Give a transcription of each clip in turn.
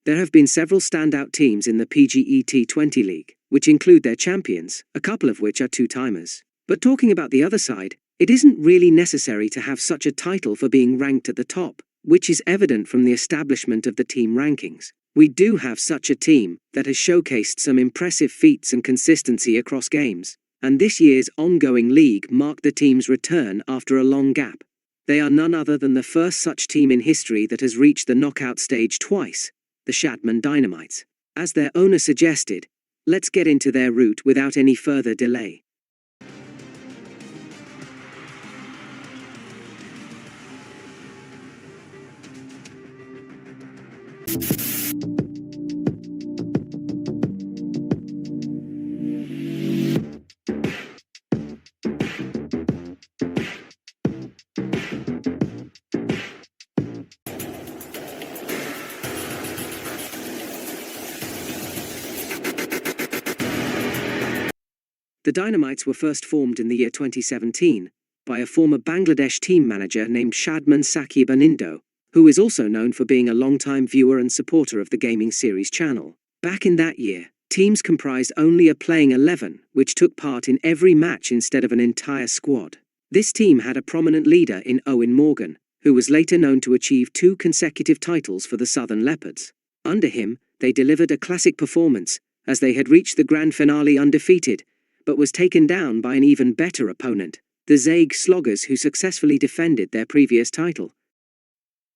There have been several standout teams in the PGE T20 League, which include their champions, a couple of which are two-timers. But talking about the other side, it isn't really necessary to have such a title for being ranked at the top, which is evident from the establishment of the team rankings. We do have such a team that has showcased some impressive feats and consistency across games, and this year's ongoing league marked the team's return after a long gap. They are none other than the first such team in history that has reached the knockout stage twice, the Shadman Dynamites. As their owner suggested, let's get into their route without any further delay. The Dynamites were first formed in the year 2017 by a former Bangladesh team manager named Shadman Saqib Anindo, who is also known for being a long-time viewer and supporter of the gaming series channel. Back in that year, teams comprised only a playing 11, which took part in every match instead of an entire squad. This team had a prominent leader in Owen Morgan, who was later known to achieve 2 consecutive titles for the Southern Leopards. Under him, they delivered a classic performance, as they had reached the grand finale undefeated, but was taken down by an even better opponent, the Zaeg Sloggers, who successfully defended their previous title.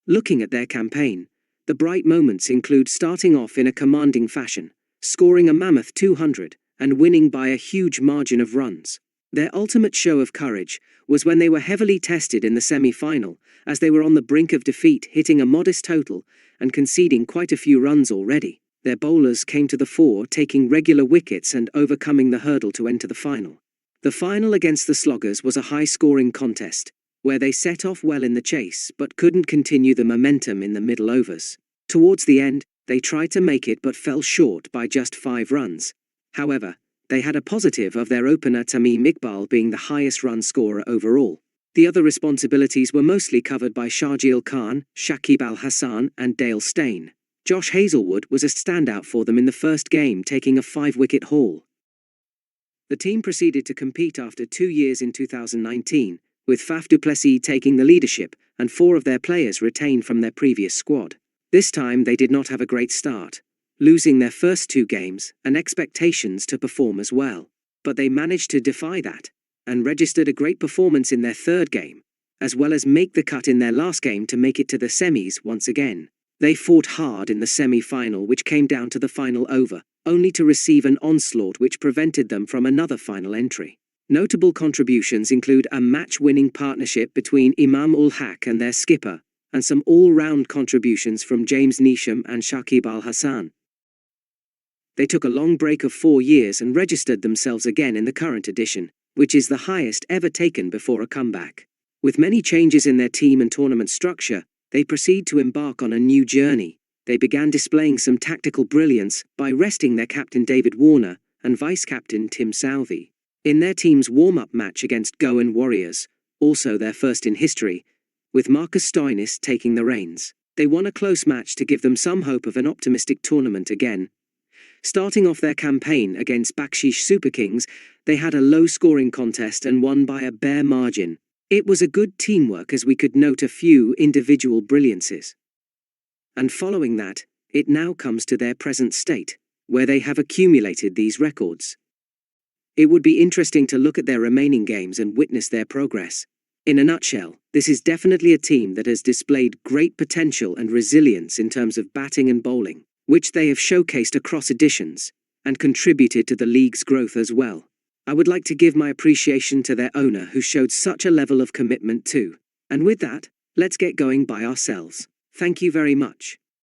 Looking at their campaign, the bright moments include starting off in a commanding fashion, scoring a mammoth 200, and winning by a huge margin of runs. Their ultimate show of courage was when they were heavily tested in the semi-final, as they were on the brink of defeat, hitting a modest total and conceding quite a few runs already. Their bowlers came to the fore, taking regular wickets and overcoming the hurdle to enter the final. The final against the Sloggers was a high-scoring contest, where they set off well in the chase but couldn't continue the momentum in the middle overs. Towards the end, they tried to make it but fell short by just 5 runs. However, they had a positive of their opener Tamim Iqbal being the highest run scorer overall. The other responsibilities were mostly covered by Shahjeel Khan, Shakib Al Hassan and Dale Steyn. Josh Hazlewood was a standout for them in the first game, taking a 5-wicket haul. The team proceeded to compete after 2 years in 2019, with Faf du Plessis taking the leadership and 4 of their players retained from their previous squad. This time they did not have a great start, losing their first 2 games and expectations to perform as well. But they managed to defy that, and registered a great performance in their 3rd game, as well as make the cut in their last game to make it to the semis once again. They fought hard in the semi-final, which came down to the final over, only to receive an onslaught which prevented them from another final entry. Notable contributions include a match-winning partnership between Imam ul Haq and their skipper, and some all-round contributions from James Neesham and Shakib Al Hassan. They took a long break of 4 years and registered themselves again in the current edition, which is the highest ever taken before a comeback. With many changes in their team and tournament structure, they proceed to embark on a new journey. They began displaying some tactical brilliance by resting their captain David Warner and vice-captain Tim Southey. In their team's warm-up match against Goan Warriors, also their first in history, with Marcus Stoinis taking the reins, they won a close match to give them some hope of an optimistic tournament again. Starting off their campaign against Bakshish Super Kings, they had a low-scoring contest and won by a bare margin. It was a good teamwork, as we could note a few individual brilliances. And following that, it now comes to their present state, where they have accumulated these records. It would be interesting to look at their remaining games and witness their progress. In a nutshell, this is definitely a team that has displayed great potential and resilience in terms of batting and bowling, which they have showcased across editions, and contributed to the league's growth as well. I would like to give my appreciation to their owner, who showed such a level of commitment too. And with that, let's get going by ourselves. Thank you very much.